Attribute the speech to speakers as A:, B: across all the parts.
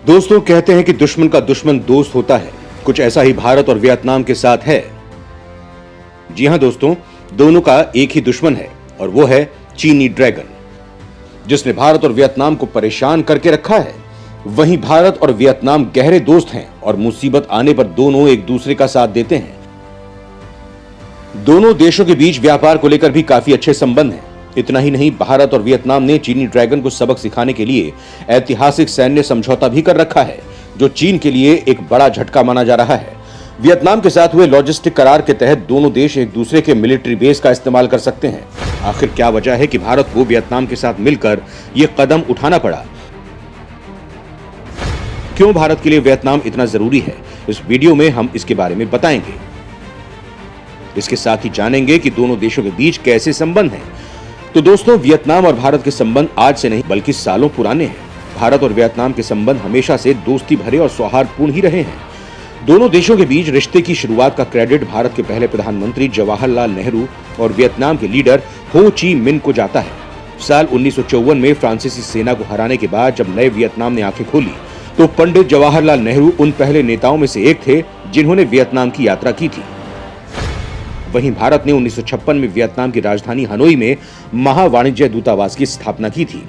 A: दोस्तों, कहते हैं कि दुश्मन का दुश्मन दोस्त होता है। कुछ ऐसा ही भारत और वियतनाम के साथ है। जी हां दोस्तों, दोनों का एक ही दुश्मन है और वो है चीनी ड्रैगन, जिसने भारत और वियतनाम को परेशान करके रखा है। वहीं भारत और वियतनाम गहरे दोस्त हैं और मुसीबत आने पर दोनों एक दूसरे का साथ देते हैं। दोनों देशों के बीच व्यापार को लेकर भी काफी अच्छे संबंध हैं। इतना ही नहीं, भारत और वियतनाम ने चीनी ड्रैगन को सबक सिखाने के लिए ऐतिहासिक सैन्य समझौता भी कर रखा है, जो चीन के लिए एक बड़ा झटका माना जा रहा है। वियतनाम के साथ हुए लॉजिस्टिक करार के तहत दोनों देश एक दूसरे के मिलिट्री बेस का इस्तेमाल कर सकते हैं। आखिर क्या वजह है कि भारत को वियतनाम के साथ मिलकर यह कदम उठाना पड़ा? क्यों भारत के लिए वियतनाम इतना जरूरी है? इस वीडियो में हम इसके बारे में बताएंगे। इसके साथ ही जानेंगे कि दोनों देशों के बीच कैसे संबंध हैं। तो दोस्तों, वियतनाम और भारत के संबंध आज से नहीं बल्कि सालों पुराने हैं। भारत और वियतनाम के संबंध हमेशा से दोस्ती भरे और सौहार्दपूर्ण ही रहे हैं। दोनों देशों के बीच रिश्ते की शुरुआत का क्रेडिट भारत के पहले प्रधानमंत्री जवाहरलाल नेहरू और वियतनाम के लीडर हो ची मिन को जाता है। साल 1954 में फ्रांसीसी सेना को हराने के बाद जब नए वियतनाम ने आंखें खोली, तो पंडित जवाहरलाल नेहरू उन पहले नेताओं में से एक थे जिन्होंने वियतनाम की यात्रा की थी। वहीं भारत ने 1956 में वियतनाम की राजधानी हनोई में महावाणिज्य दूतावास की स्थापना की थी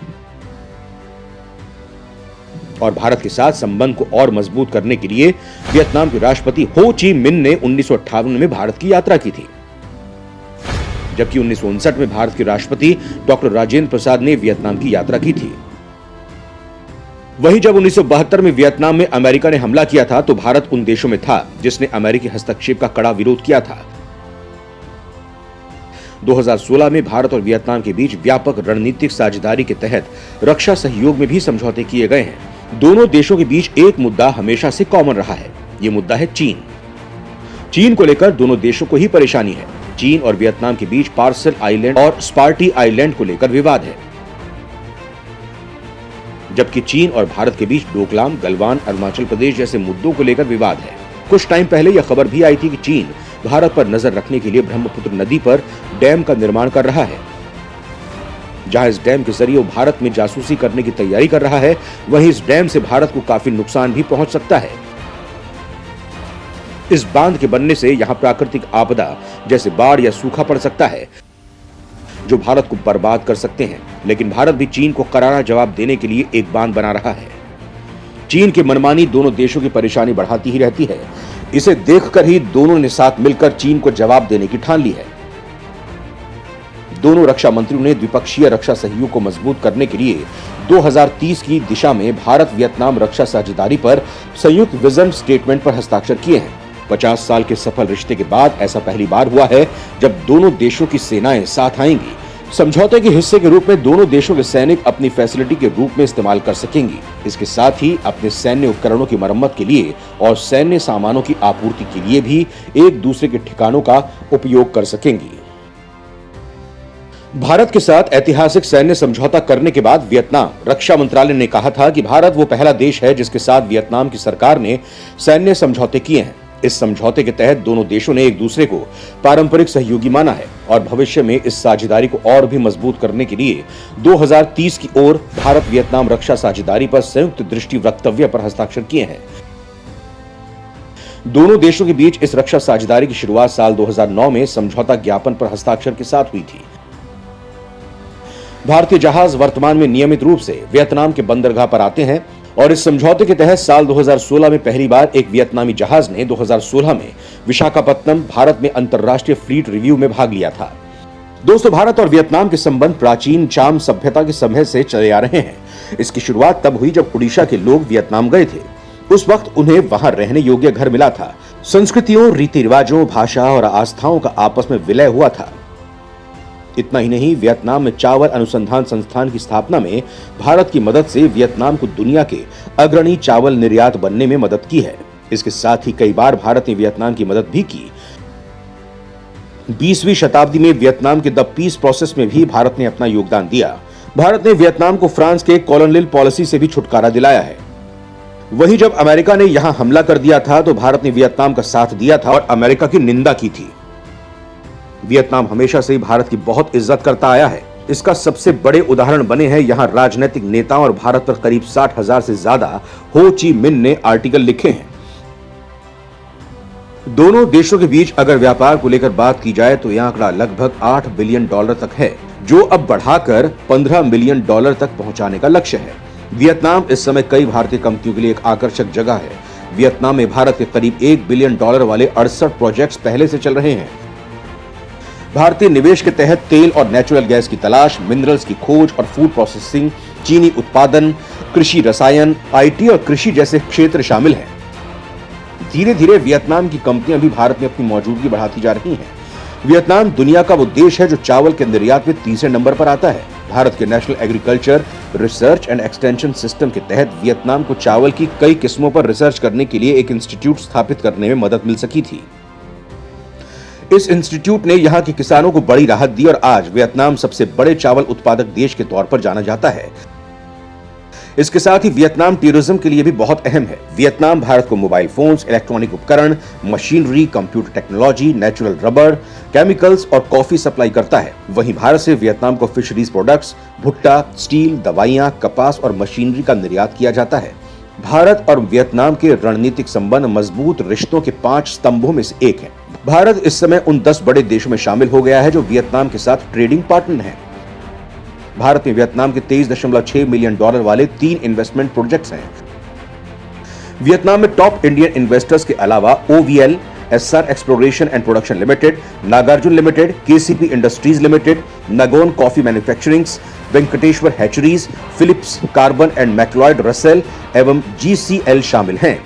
A: और भारत के साथ संबंध को और मजबूत करने के लिए वियतनाम के राष्ट्रपति हो ची मिन ने 1958 में भारत की यात्रा की थी, जबकि 1959 में भारत के राष्ट्रपति डॉक्टर राजेंद्र प्रसाद ने वियतनाम की यात्रा की थी। वहीं जब 1972 में वियतनाम में अमेरिका ने हमला किया था, तो भारत उन देशों में था जिसने अमेरिकी हस्तक्षेप का कड़ा विरोध किया था। 2016 में भारत और वियतनाम के बीच व्यापक रणनीतिक साझेदारी के तहत रक्षा सहयोग में भी समझौते किए गए हैं। दोनों देशों के बीच एक मुद्दा हमेशा से कॉमन रहा है। ये मुद्दा है चीन। चीन को लेकर दोनों देशों को ही परेशानी है। चीन और वियतनाम के बीच पार्सल आइलैंड और स्पार्टी आइलैंड को लेकर विवाद है, जबकि चीन और भारत के बीच डोकलाम, गलवान, अरुणाचल प्रदेश जैसे मुद्दों को लेकर विवाद है। कुछ टाइम पहले यह खबर भी आई थी कि चीन भारत पर नजर रखने के लिए ब्रह्मपुत्र नदी पर डैम का निर्माण कर रहा है, जहां इस डैम के जरिए वो भारत में जासूसी करने की तैयारी कर रहा है। वहीं इस डैम से भारत को काफी नुकसान भी पहुंच सकता है। इस बांध के बनने से यहां प्राकृतिक आपदा जैसे बाढ़ या सूखा पड़ सकता है, जो भारत को बर्बाद कर सकते हैं। लेकिन भारत भी चीन को करारा जवाब देने के लिए एक बांध बना रहा है। चीन की मनमानी दोनों देशों की परेशानी बढ़ाती ही रहती है। इसे देखकर ही दोनों ने साथ मिलकर चीन को जवाब देने की ठान ली है। दोनों रक्षा मंत्रियों ने द्विपक्षीय रक्षा सहयोग को मजबूत करने के लिए 2030 की दिशा में भारत वियतनाम रक्षा साझेदारी पर संयुक्त विजन स्टेटमेंट पर हस्ताक्षर किए हैं। 50 साल के सफल रिश्ते के बाद ऐसा पहली बार हुआ है जब दोनों देशों की सेनाएं साथ आएंगी। समझौते के हिस्से के रूप में दोनों देशों के सैनिक अपनी फैसिलिटी के रूप में इस्तेमाल कर सकेंगी। इसके साथ ही अपने सैन्य उपकरणों की मरम्मत के लिए और सैन्य सामानों की आपूर्ति के लिए भी एक दूसरे के ठिकानों का उपयोग कर सकेंगी। भारत के साथ ऐतिहासिक सैन्य समझौता करने के बाद वियतनाम रक्षा मंत्रालय ने कहा था कि भारत वो पहला देश है जिसके साथ वियतनाम की सरकार ने सैन्य समझौते किए हैं। इस समझौते के तहत दोनों देशों ने एक दूसरे को पारंपरिक सहयोगी माना है और भविष्य में इस साझेदारी को और भी मजबूत करने के लिए 2030 की ओर भारत वियतनाम रक्षा साझेदारी पर संयुक्त दृष्टि वक्तव्य पर हस्ताक्षर किए हैं। दोनों देशों के बीच इस रक्षा साझेदारी की शुरुआत साल 2009 में समझौता ज्ञापन पर हस्ताक्षर के साथ हुई थी। भारतीय जहाज वर्तमान में नियमित रूप से वियतनाम के बंदरगाह पर आते हैं और इस समझौते के तहत साल 2016 में पहली बार एक वियतनामी जहाज ने 2016 में विशाखापत्तनम भारत में अंतर्राष्ट्रीय फ्लीट रिव्यू में भाग लिया था। दोस्तों, भारत और वियतनाम के संबंध प्राचीन चाम सभ्यता के समय से चले आ रहे हैं। इसकी शुरुआत तब हुई जब उड़ीसा के लोग वियतनाम गए थे। उस वक्त उन्हें वहां रहने योग्य घर मिला था। संस्कृतियों, रीति रिवाजों, भाषा और आस्थाओं का आपस में विलय हुआ था। इतना ही नहीं, वियतनाम में चावल अनुसंधान संस्थान की स्थापना में भारत की मदद से वियतनाम को दुनिया के अग्रणी चावल निर्यात बनने में मदद की है। इसके साथ ही कई बार भारत ने वियतनाम की मदद भी की। 20वीं शताब्दी में वियतनाम के द पीस प्रोसेस में भी भारत ने अपना योगदान दिया। भारत ने वियतनाम को फ्रांस के कॉलोनियल पॉलिसी से भी छुटकारा दिलाया है। वहीं जब अमेरिका ने यहां हमला कर दिया था, तो भारत ने वियतनाम का साथ दिया था और अमेरिका की निंदा की थी। वियतनाम हमेशा से भारत की बहुत इज्जत करता आया है। इसका सबसे बड़े उदाहरण बने हैं यहां राजनीतिक नेताओं और भारत पर करीब 60,000 से ज्यादा हो ची मिन्ह ने आर्टिकल लिखे हैं। दोनों देशों के बीच अगर व्यापार को लेकर बात की जाए तो यह आंकड़ा लगभग $8 बिलियन तक है, जो अब बढ़ाकर $15 मिलियन तक पहुंचाने का लक्ष्य है। वियतनाम इस समय कई भारतीय कंपनियों के लिए एक आकर्षक जगह है। वियतनाम में भारत के करीब $1 बिलियन वाले 68 प्रोजेक्ट्स पहले से चल रहे हैं। भारतीय निवेश के तहत तेल और नेचुरल गैस की तलाश, मिनरल्स की खोज और फूड प्रोसेसिंग, चीनी उत्पादन, कृषि रसायन, IT और कृषि जैसे क्षेत्र शामिल हैं। धीरे धीरे वियतनाम की कंपनियां भी भारत में अपनी मौजूदगी बढ़ाती जा रही हैं। वियतनाम दुनिया का वो देश है जो चावल के निर्यात में तीसरे नंबर पर आता है। भारत के national agriculture research and extension system के तहत वियतनाम को चावल की कई किस्मों पर रिसर्च करने के लिए एक इंस्टीट्यूट स्थापित करने में मदद मिल सकी थी। इस इंस्टीट्यूट ने यहां के किसानों को बड़ी राहत दी और आज वियतनाम सबसे बड़े चावल उत्पादक देश के तौर पर जाना जाता है। इसके साथ ही वियतनाम टूरिज्म के लिए भी बहुत अहम है। वियतनाम भारत को मोबाइल फोन्स, इलेक्ट्रॉनिक उपकरण, machinery, computer technology, natural rubber, chemicals और कॉफी सप्लाई करता है। वहीं भारत से वियतनाम को फिशरीज प्रोडक्ट्स, भुट्टा, स्टील, दवाइयां, कपास और मशीनरी का निर्यात किया जाता है। भारत और वियतनाम के रणनीतिक संबंध मजबूत रिश्तों के 5 स्तंभों में से एक है। भारत इस समय उन 10 बड़े देशों में शामिल हो गया है जो वियतनाम के साथ ट्रेडिंग पार्टनर हैं। भारत में वियतनाम के $23.6 मिलियन वाले 3 इन्वेस्टमेंट प्रोजेक्ट्स हैं। वियतनाम में टॉप इंडियन इन्वेस्टर्स के अलावा OVL, SR exploration and production limited, Nagarjuna limited, KCP industries limited, Ngon coffee manufacturings, Venkateshwara hatcheries, Phillips Carbon and McLeod Russel एवं GCL शामिल हैं।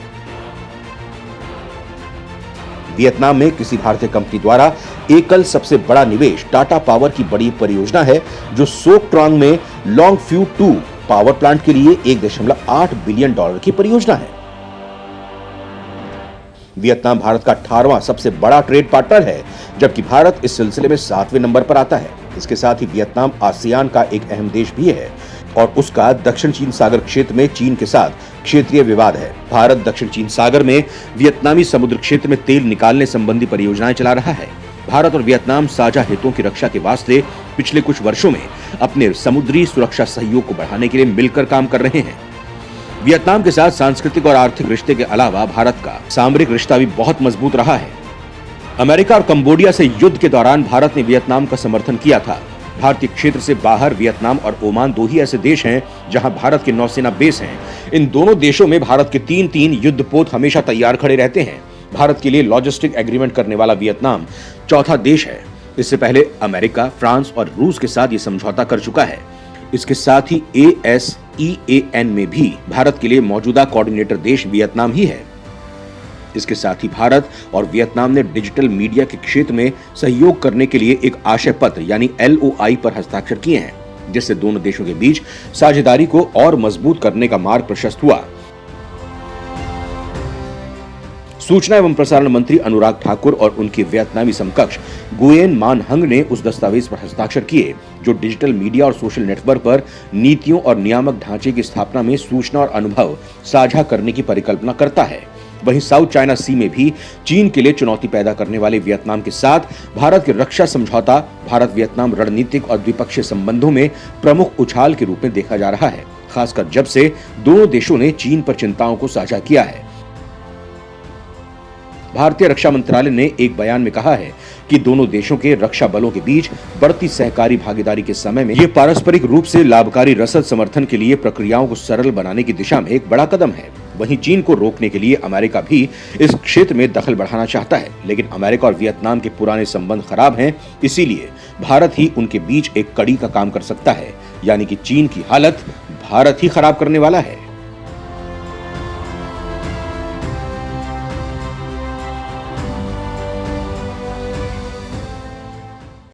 A: वियतनाम में किसी भारतीय कंपनी द्वारा एकल सबसे बड़ा निवेश टाटा पावर की बड़ी परियोजना है, जो सोक ट्रांग में लॉन्ग फ्यू 2 पावर प्लांट के लिए $1.8 बिलियन की परियोजना है। वियतनाम भारत का 18वां सबसे बड़ा ट्रेड पार्टनर है, जबकि भारत इस सिलसिले में 7वें नंबर पर आता है। इसके साथ ही वियतनाम आसियान का एक अहम देश भी है और उसका दक्षिण चीन सागर क्षेत्र में चीन के साथ क्षेत्रीय विवाद है। भारत दक्षिण चीन सागर में वियतनामी समुद्र क्षेत्र में तेल निकालने संबंधी परियोजनाएं चला रहा है। भारत और वियतनाम साझा हितों की रक्षा के वास्ते पिछले कुछ वर्षों में अपने समुद्री सुरक्षा सहयोग को बढ़ाने के लिए मिलकर काम कर रहे हैं। वियतनाम के साथ सांस्कृतिक और आर्थिक रिश्ते के अलावा भारत का सामरिक रिश्ता भी बहुत मजबूत रहा है। अमेरिका और कंबोडिया से युद्ध के दौरान भारत ने वियतनाम का समर्थन किया था। भारतीय क्षेत्र से बाहर वियतनाम और ओमान 2 ही ऐसे देश हैं जहां भारत के नौसेना बेस हैं। इन दोनों देशों में भारत के 3 युद्धपोत हमेशा तैयार खड़े रहते हैं। भारत के लिए लॉजिस्टिक एग्रीमेंट करने वाला वियतनाम चौथा देश है। इससे पहले अमेरिका, फ्रांस और रूस के साथ ये समझौता कर चुका है। इसके साथ ही ASEAN में भी भारत के लिए मौजूदा कोऑर्डिनेटर देश वियतनाम ही है। इसके साथ ही भारत और वियतनाम ने डिजिटल मीडिया के क्षेत्र में सहयोग करने के लिए एक आशय पत्र यानी LOI पर हस्ताक्षर किए हैं, जिससे दोनों देशों के बीच साझेदारी को और मजबूत करने का मार्ग प्रशस्त हुआ। सूचना एवं प्रसारण मंत्री अनुराग ठाकुर और उनके वियतनामी समकक्ष गुयेन मान हंग ने उस दस्तावेज पर हस्ताक्षर किए जो डिजिटल मीडिया और सोशल नेटवर्क पर नीतियों और नियामक ढांचे की स्थापना में सूचना और अनुभव साझा करने की परिकल्पना करता है। वहीं साउथ चाइना सी में भी चीन के लिए चुनौती पैदा करने वाले वियतनाम के साथ भारत के रक्षा समझौता भारत वियतनाम रणनीतिक और द्विपक्षीय संबंधों में प्रमुख उछाल के रूप में देखा जा रहा है, खासकर जब से दोनों देशों ने चीन पर चिंताओं को साझा किया है। भारतीय रक्षा मंत्रालय ने एक बयान में कहा है कि दोनों देशों के रक्षा बलों के बीच बढ़ती सहकारी भागीदारी के समय में यह पारस्परिक रूप से लाभकारी रसद समर्थन के लिए प्रक्रियाओं को सरल बनाने की दिशा में एक बड़ा कदम है। वहीं चीन को रोकने के लिए अमेरिका भी इस क्षेत्र में दखल बढ़ाना चाहता है, लेकिन अमेरिका और वियतनाम के पुराने संबंध खराब हैं, इसीलिए भारत ही उनके बीच एक कड़ी का काम कर सकता है, यानी कि चीन की हालत भारत ही खराब करने वाला है।